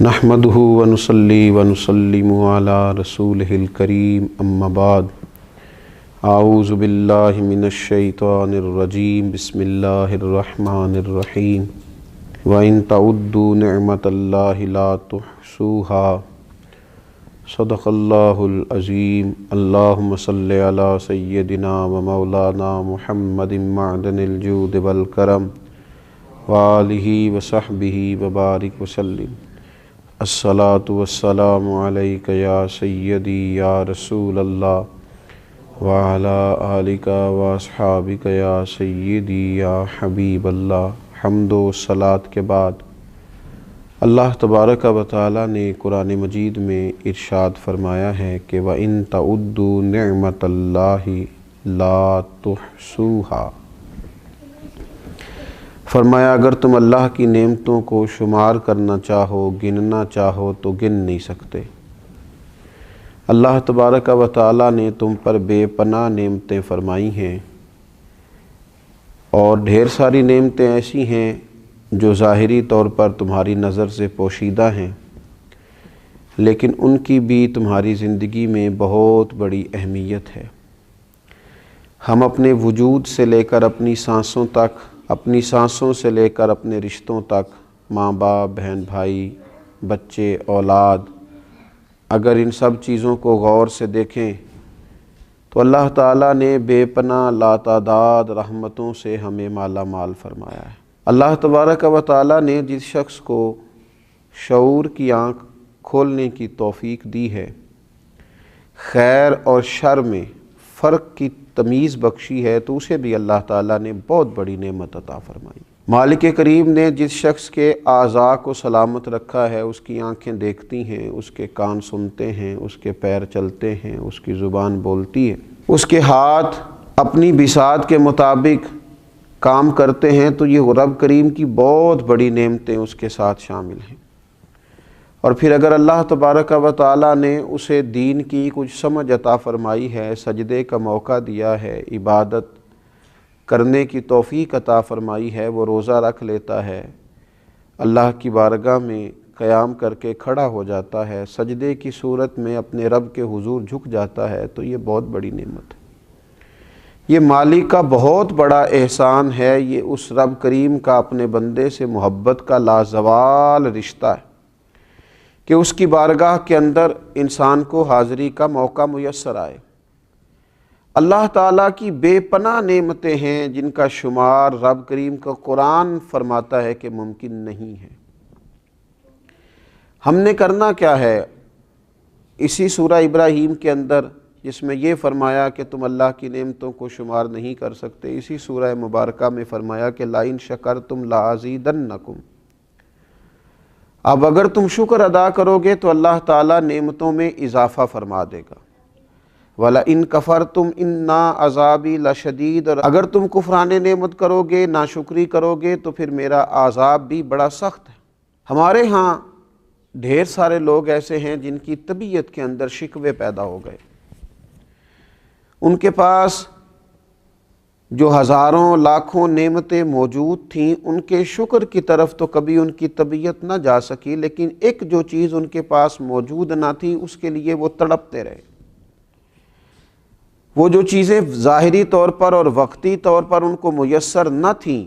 نحمدہ ونصلی ونسلم علی رسولہ الکریم اما بعد اعوذ باللہ من الشیطان الرجیم بسم اللہ الرحمن الرحیم وَإِن تَعُدُّوا نِعْمَةَ اللَّهِ لَا تُحْصُوهَا صدق اللہ العظیم اللہم صلی علی سیدنا و مولانا محمد معدن الجود والکرم وآلہ وصحبہ وبارک وسلم الصلاۃ والسلام علیک یا سیدی یا رسول اللہ وعلی آلک واصحابک یا سیدی یا حبیب اللہ۔ حمد و صلاۃ کے بعد اللہ تبارک و تعالی نے قرآن مجید میں ارشاد فرمایا ہے کہ وَإِن تَعُدُّوا نِعْمَةَ اللَّهِ لَا تُحْصُوهَا، فرمایا اگر تم اللہ کی نعمتوں کو شمار کرنا چاہو، گننا چاہو تو گن نہیں سکتے۔ اللہ تبارک و تعالی نے تم پر بے پناہ نعمتیں فرمائی ہیں، اور ڈھیر ساری نعمتیں ایسی ہیں جو ظاہری طور پر تمہاری نظر سے پوشیدہ ہیں، لیکن ان کی بھی تمہاری زندگی میں بہت بڑی اہمیت ہے۔ ہم اپنے وجود سے لے کر اپنی سانسوں تک، اپنی سانسوں سے لے کر اپنے رشتوں تک، ماں باپ، بہن بھائی، بچے، اولاد، اگر ان سب چیزوں کو غور سے دیکھیں تو اللہ تعالیٰ نے بے پناہ لاتعداد رحمتوں سے ہمیں مالا مال فرمایا ہے۔ اللہ تبارک و تعالیٰ نے جس شخص کو شعور کی آنکھ کھولنے کی توفیق دی ہے، خیر اور شر میں فرق کی تمیز بخشی ہے، تو اسے بھی اللہ تعالیٰ نے بہت بڑی نعمت عطا فرمائی۔ مالک کریم نے جس شخص کے اعضاء کو سلامت رکھا ہے، اس کی آنکھیں دیکھتی ہیں، اس کے کان سنتے ہیں، اس کے پیر چلتے ہیں، اس کی زبان بولتی ہے، اس کے ہاتھ اپنی بساط کے مطابق کام کرتے ہیں، تو یہ رب کریم کی بہت بڑی نعمتیں اس کے ساتھ شامل ہیں۔ اور پھر اگر اللہ تبارک و تعالیٰ نے اسے دین کی کچھ سمجھ عطا فرمائی ہے، سجدے کا موقع دیا ہے، عبادت کرنے کی توفیق عطا فرمائی ہے، وہ روزہ رکھ لیتا ہے، اللہ کی بارگاہ میں قیام کر کے کھڑا ہو جاتا ہے، سجدے کی صورت میں اپنے رب کے حضور جھک جاتا ہے، تو یہ بہت بڑی نعمت ہے۔ یہ مالک کا بہت بڑا احسان ہے، یہ اس رب کریم کا اپنے بندے سے محبت کا لازوال رشتہ ہے کہ اس کی بارگاہ کے اندر انسان کو حاضری کا موقع میسر آئے۔ اللہ تعالیٰ کی بے پناہ نعمتیں ہیں جن کا شمار رب کریم کا قرآن فرماتا ہے کہ ممکن نہیں ہے۔ ہم نے کرنا کیا ہے؟ اسی سورہ ابراہیم کے اندر جس میں یہ فرمایا کہ تم اللہ کی نعمتوں کو شمار نہیں کر سکتے، اسی سورہ مبارکہ میں فرمایا کہ لَإِن شَكَرْتُمْ لَأَزِيدَنَّكُمْ، اب اگر تم شکر ادا کرو گے تو اللہ تعالیٰ نعمتوں میں اضافہ فرما دے گا۔ وَلَئِن كَفَرْتُمْ إِنَّ عَذَابِي لَشَدِيدٌ، اور اگر تم کفران نعمت کرو گے، ناشکری کرو گے، تو پھر میرا عذاب بھی بڑا سخت ہے۔ ہمارے ہاں ڈھیر سارے لوگ ایسے ہیں جن کی طبیعت کے اندر شکوے پیدا ہو گئے، ان کے پاس جو ہزاروں لاکھوں نعمتیں موجود تھیں، ان کے شکر کی طرف تو کبھی ان کی طبیعت نہ جا سکی، لیکن ایک جو چیز ان کے پاس موجود نہ تھی اس کے لیے وہ تڑپتے رہے۔ وہ جو چیزیں ظاہری طور پر اور وقتی طور پر ان کو میسر نہ تھیں،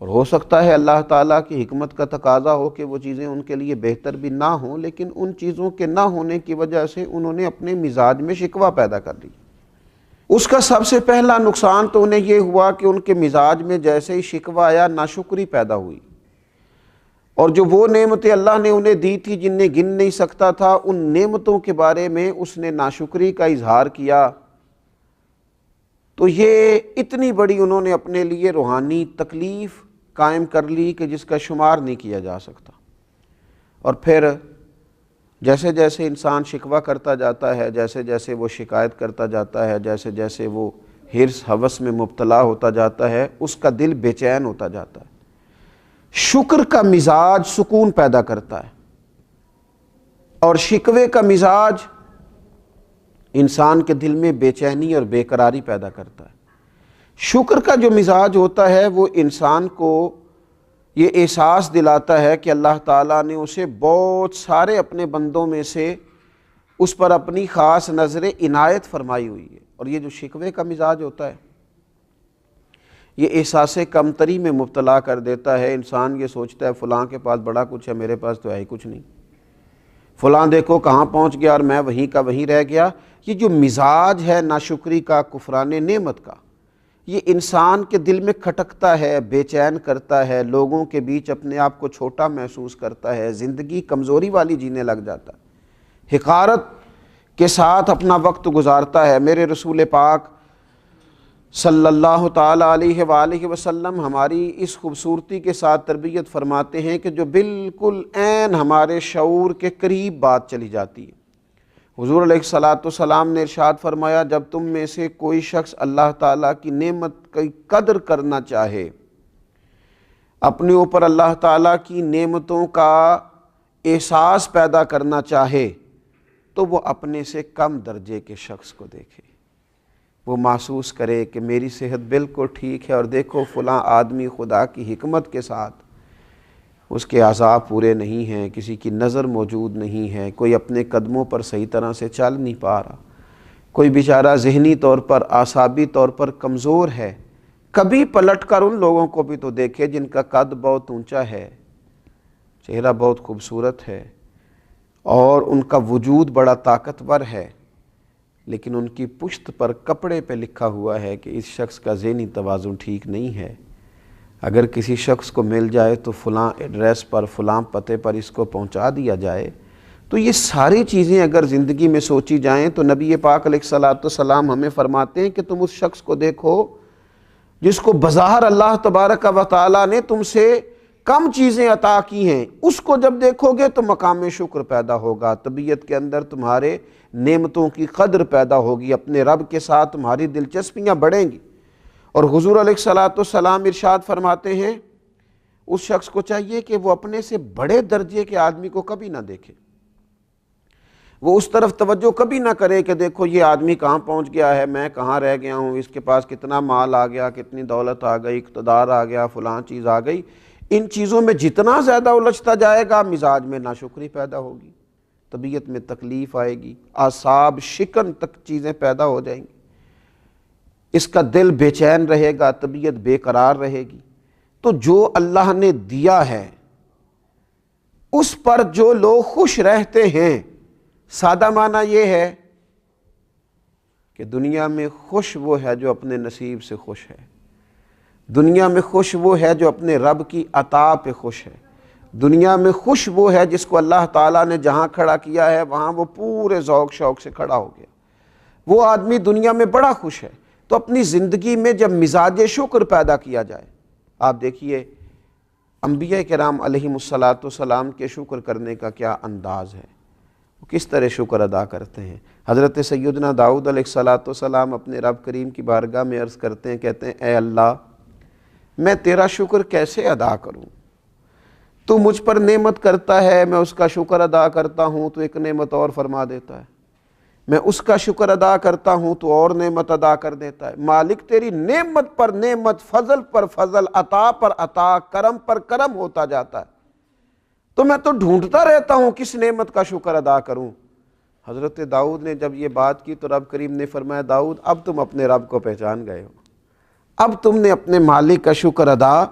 اور ہو سکتا ہے اللہ تعالیٰ کی حکمت کا تقاضا ہو کہ وہ چیزیں ان کے لیے بہتر بھی نہ ہوں، لیکن ان چیزوں کے نہ ہونے کی وجہ سے انہوں نے اپنے مزاج میں شکوہ پیدا کر دی۔ اس کا سب سے پہلا نقصان تو انہیں یہ ہوا کہ ان کے مزاج میں جیسے ہی شکوہ آیا، ناشکری پیدا ہوئی، اور جو وہ نعمتیں اللہ نے انہیں دی تھی جنہیں گن نہیں سکتا تھا، ان نعمتوں کے بارے میں اس نے ناشکری کا اظہار کیا، تو یہ اتنی بڑی انہوں نے اپنے لیے روحانی تکلیف قائم کر لی کہ جس کا شمار نہیں کیا جا سکتا۔ اور پھر جیسے جیسے انسان شکوہ کرتا جاتا ہے، جیسے جیسے وہ شکایت کرتا جاتا ہے، جیسے جیسے وہ حرص ہوس میں مبتلا ہوتا جاتا ہے، اس کا دل بے چین ہوتا جاتا ہے۔ شکر کا مزاج سکون پیدا کرتا ہے، اور شکوے کا مزاج انسان کے دل میں بے چینی اور بے قراری پیدا کرتا ہے۔ شکر کا جو مزاج ہوتا ہے وہ انسان کو یہ احساس دلاتا ہے کہ اللہ تعالیٰ نے اسے بہت سارے اپنے بندوں میں سے اس پر اپنی خاص نظر عنایت فرمائی ہوئی ہے۔ اور یہ جو شکوے کا مزاج ہوتا ہے یہ احساس کمتری میں مبتلا کر دیتا ہے۔ انسان یہ سوچتا ہے فلاں کے پاس بڑا کچھ ہے، میرے پاس تو ہے ہی کچھ نہیں، فلاں دیکھو کہاں پہنچ گیا اور میں وہیں کا وہیں رہ گیا۔ یہ جو مزاج ہے ناشکری کا، کفران نعمت کا، یہ انسان کے دل میں کھٹکتا ہے، بے چین کرتا ہے، لوگوں کے بیچ اپنے آپ کو چھوٹا محسوس کرتا ہے، زندگی کمزوری والی جینے لگ جاتا ہے، حقارت کے ساتھ اپنا وقت گزارتا ہے۔ میرے رسول پاک صلی اللہ تعالیٰ علیہ وآلہ وسلم ہماری اس خوبصورتی کے ساتھ تربیت فرماتے ہیں کہ جو بالکل عین ہمارے شعور کے قریب بات چلی جاتی ہے۔ حضور علیہ السلام نے ارشاد فرمایا، جب تم میں سے کوئی شخص اللہ تعالیٰ کی نعمت کی قدر کرنا چاہے، اپنے اوپر اللہ تعالیٰ کی نعمتوں کا احساس پیدا کرنا چاہے، تو وہ اپنے سے کم درجے کے شخص کو دیکھے، وہ محسوس کرے کہ میری صحت بالکل ٹھیک ہے اور دیکھو فلاں آدمی خدا کی حکمت کے ساتھ اس کے اعضاء پورے نہیں ہیں، کسی کی نظر موجود نہیں ہے، کوئی اپنے قدموں پر صحیح طرح سے چل نہیں پا رہا، کوئی بیچارہ ذہنی طور پر اعصابی طور پر کمزور ہے۔ کبھی پلٹ کر ان لوگوں کو بھی تو دیکھے جن کا قد بہت اونچا ہے، چہرہ بہت خوبصورت ہے اور ان کا وجود بڑا طاقتور ہے، لیکن ان کی پشت پر کپڑے پہ لکھا ہوا ہے کہ اس شخص کا ذہنی توازن ٹھیک نہیں ہے۔ اگر کسی شخص کو مل جائے تو فلاں ایڈریس پر، فلاں پتے پر اس کو پہنچا دیا جائے۔ تو یہ ساری چیزیں اگر زندگی میں سوچی جائیں تو نبی پاک علیہ السلام ہمیں فرماتے ہیں کہ تم اس شخص کو دیکھو جس کو بظاہر اللہ تبارک و تعالیٰ نے تم سے کم چیزیں عطا کی ہیں، اس کو جب دیکھو گے تو مقام شکر پیدا ہوگا، طبیعت کے اندر تمہارے نعمتوں کی قدر پیدا ہوگی، اپنے رب کے ساتھ تمہاری دلچسپیاں بڑھیں گی۔ اور حضور علیہ السلام ارشاد فرماتے ہیں اس شخص کو چاہیے کہ وہ اپنے سے بڑے درجے کے آدمی کو کبھی نہ دیکھے، وہ اس طرف توجہ کبھی نہ کرے کہ دیکھو یہ آدمی کہاں پہنچ گیا ہے، میں کہاں رہ گیا ہوں، اس کے پاس کتنا مال آ گیا، کتنی دولت آ گئی، اقتدار آ گیا، فلاں چیز آ گئی۔ ان چیزوں میں جتنا زیادہ الجھتا جائے گا مزاج میں ناشکری پیدا ہوگی، طبیعت میں تکلیف آئے گی، اعصاب شکن تک چیزیں پیدا ہو جائیں گی، اس کا دل بے چین رہے گا، طبیعت بے قرار رہے گی۔ تو جو اللہ نے دیا ہے اس پر جو لوگ خوش رہتے ہیں، سادہ معنی یہ ہے کہ دنیا میں خوش وہ ہے جو اپنے نصیب سے خوش ہے، دنیا میں خوش وہ ہے جو اپنے رب کی عطا پہ خوش ہے، دنیا میں خوش وہ ہے جس کو اللہ تعالیٰ نے جہاں کھڑا کیا ہے وہاں وہ پورے ذوق شوق سے کھڑا ہو گیا، وہ آدمی دنیا میں بڑا خوش ہے۔ تو اپنی زندگی میں جب مزاج شکر پیدا کیا جائے، آپ دیکھیے انبیاء کرام علیہم السلام کے شکر کرنے کا کیا انداز ہے، وہ کس طرح شکر ادا کرتے ہیں۔ حضرت سیدنا داؤد علیہ السلام اپنے رب کریم کی بارگاہ میں عرض کرتے ہیں، کہتے ہیں اے اللہ میں تیرا شکر کیسے ادا کروں، تو مجھ پر نعمت کرتا ہے، میں اس کا شکر ادا کرتا ہوں تو ایک نعمت اور فرما دیتا ہے، میں اس کا شکر ادا کرتا ہوں تو اور نعمت ادا کر دیتا ہے۔ مالک تیری نعمت پر نعمت، فضل پر فضل، عطا پر عطا، کرم پر کرم ہوتا جاتا ہے، تو میں تو ڈھونڈتا رہتا ہوں کس نعمت کا شکر ادا کروں۔ حضرت داؤد نے جب یہ بات کی تو رب کریم نے فرمایا داؤد اب تم اپنے رب کو پہچان گئے ہو، اب تم نے اپنے مالک کا شکر ادا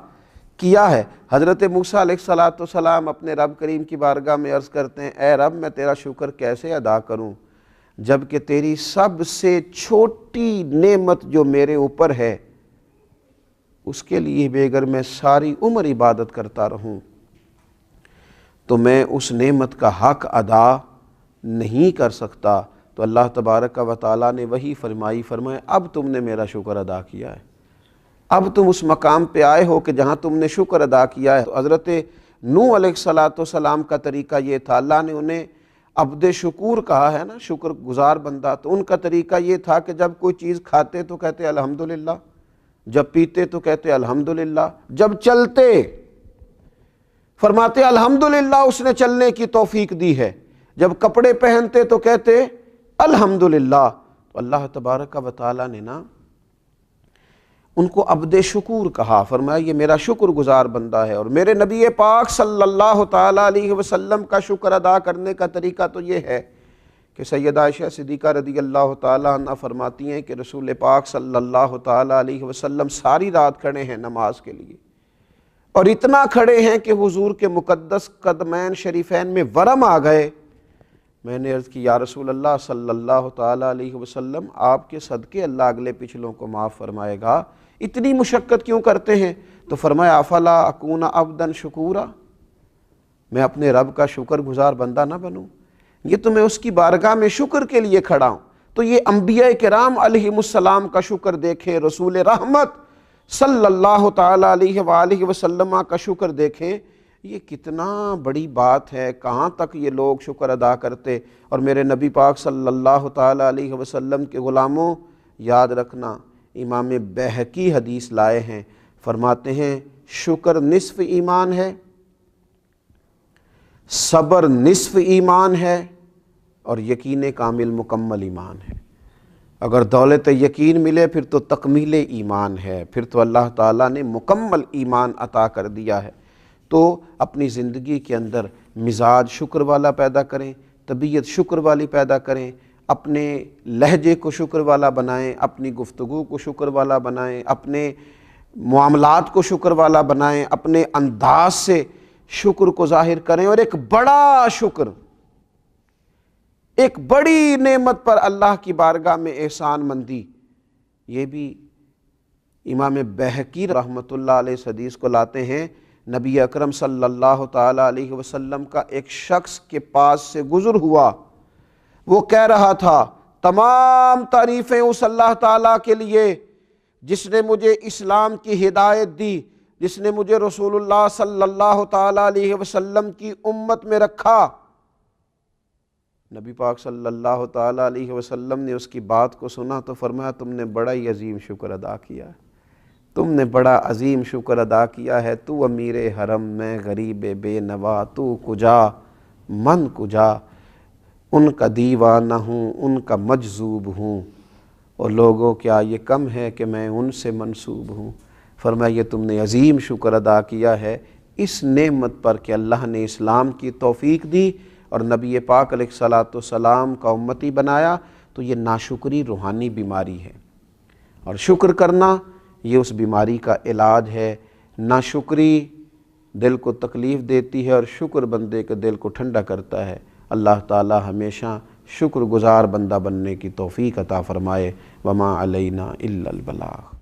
کیا ہے۔ حضرت موسیٰ علیہ السلام اپنے رب کریم کی بارگاہ میں عرض کرتے ہیں اے رب میں تیرا شکر کیسے ادا کروں جبکہ تیری سب سے چھوٹی نعمت جو میرے اوپر ہے اس کے لیے بھی اگر میں ساری عمر عبادت کرتا رہوں تو میں اس نعمت کا حق ادا نہیں کر سکتا۔ تو اللہ تبارک و تعالیٰ نے وہی فرمایا اب تم نے میرا شکر ادا کیا ہے، اب تم اس مقام پہ آئے ہو کہ جہاں تم نے شکر ادا کیا ہے۔ تو حضرت نوح علیہ السلام کا طریقہ یہ تھا، اللہ نے انہیں عبد شکور کہا ہے نا، شکر گزار بندہ، تو ان کا طریقہ یہ تھا کہ جب کوئی چیز کھاتے تو کہتے الحمدللہ، جب پیتے تو کہتے الحمدللہ، جب چلتے فرماتے الحمدللہ اس نے چلنے کی توفیق دی ہے، جب کپڑے پہنتے تو کہتے الحمدللہ۔ تو اللہ تبارک و تعالیٰ نے نا ان کو عبد شکور کہا، فرمایا یہ میرا شکر گزار بندہ ہے۔ اور میرے نبی پاک صلی اللہ تعالیٰ علیہ وسلم کا شکر ادا کرنے کا طریقہ تو یہ ہے کہ سیدہ عائشہ صدیقہ رضی اللہ تعالیٰ عنہ فرماتی ہیں کہ رسول پاک صلی اللہ تعالیٰ علیہ وسلم ساری رات کھڑے ہیں نماز کے لیے، اور اتنا کھڑے ہیں کہ حضور کے مقدس قدمین شریفین میں ورم آ گئے۔ میں نے عرض کی یا رسول اللہ صلی اللہ تعالیٰ علیہ وسلم، آپ کے صدقے اللہ اگلے پچھلوں کو معاف فرمائے گا، اتنی مشقت کیوں کرتے ہیں؟ تو فرمایا افلا اکون عبدا شکورا، میں اپنے رب کا شکر گزار بندہ نہ بنوں؟ یہ تو میں اس کی بارگاہ میں شکر کے لیے کھڑا ہوں۔ تو یہ انبیاء کرام علیہم السلام کا شکر دیکھیں، رسول رحمت صلی اللہ تعالیٰ علیہ وآلہ وسلم کا شکر دیکھیں، یہ کتنا بڑی بات ہے، کہاں تک یہ لوگ شکر ادا کرتے۔ اور میرے نبی پاک صلی اللہ تعالیٰ علیہ وسلم کے غلاموں، یاد رکھنا، امام بیہقی حدیث لائے ہیں، فرماتے ہیں شکر نصف ایمان ہے، صبر نصف ایمان ہے، اور یقین کامل مکمل ایمان ہے۔ اگر دولت یقین ملے پھر تو تکمیل ایمان ہے، پھر تو اللہ تعالیٰ نے مکمل ایمان عطا کر دیا ہے۔ تو اپنی زندگی کے اندر مزاج شکر والا پیدا کریں، طبیعت شکر والی پیدا کریں، اپنے لہجے کو شکر والا بنائیں، اپنی گفتگو کو شکر والا بنائیں، اپنے معاملات کو شکر والا بنائیں، اپنے انداز سے شکر کو ظاہر کریں۔ اور ایک بڑا شکر، ایک بڑی نعمت پر اللہ کی بارگاہ میں احسان مندی، یہ بھی امام بیہقی رحمۃ اللہ علیہ اس حدیث کو لاتے ہیں۔ نبی اکرم صلی اللہ تعالیٰ علیہ وسلم کا ایک شخص کے پاس سے گزر ہوا، وہ کہہ رہا تھا تمام تعریفیں اس اللہ تعالیٰ کے لیے جس نے مجھے اسلام کی ہدایت دی، جس نے مجھے رسول اللہ صلی اللہ تعالیٰ علیہ وسلم کی امت میں رکھا۔ نبی پاک صلی اللہ تعالیٰ علیہ وسلم نے اس کی بات کو سنا تو فرمایا تم نے بڑا ہی عظیم شکر ادا کیا، تم نے بڑا عظیم شکر ادا کیا ہے۔ تو امیر حرم، میں غریب بے نوا، تو کجا من کجا، ان کا دیوانہ ہوں، ان کا مجذوب ہوں، اور لوگوں کیا یہ کم ہے کہ میں ان سے منسوب ہوں۔ فرمایا یہ تم نے عظیم شکر ادا کیا ہے اس نعمت پر کہ اللہ نے اسلام کی توفیق دی اور نبی پاک علیہ الصلاۃ والسلام کا امتی بنایا۔ تو یہ ناشکری روحانی بیماری ہے، اور شکر کرنا یہ اس بیماری کا علاج ہے۔ ناشکری دل کو تکلیف دیتی ہے اور شکر بندے کے دل کو ٹھنڈا کرتا ہے۔ اللہ تعالی ہمیشہ شکر گزار بندہ بننے کی توفیق عطا فرمائے۔ وما علینا الا البلاغ۔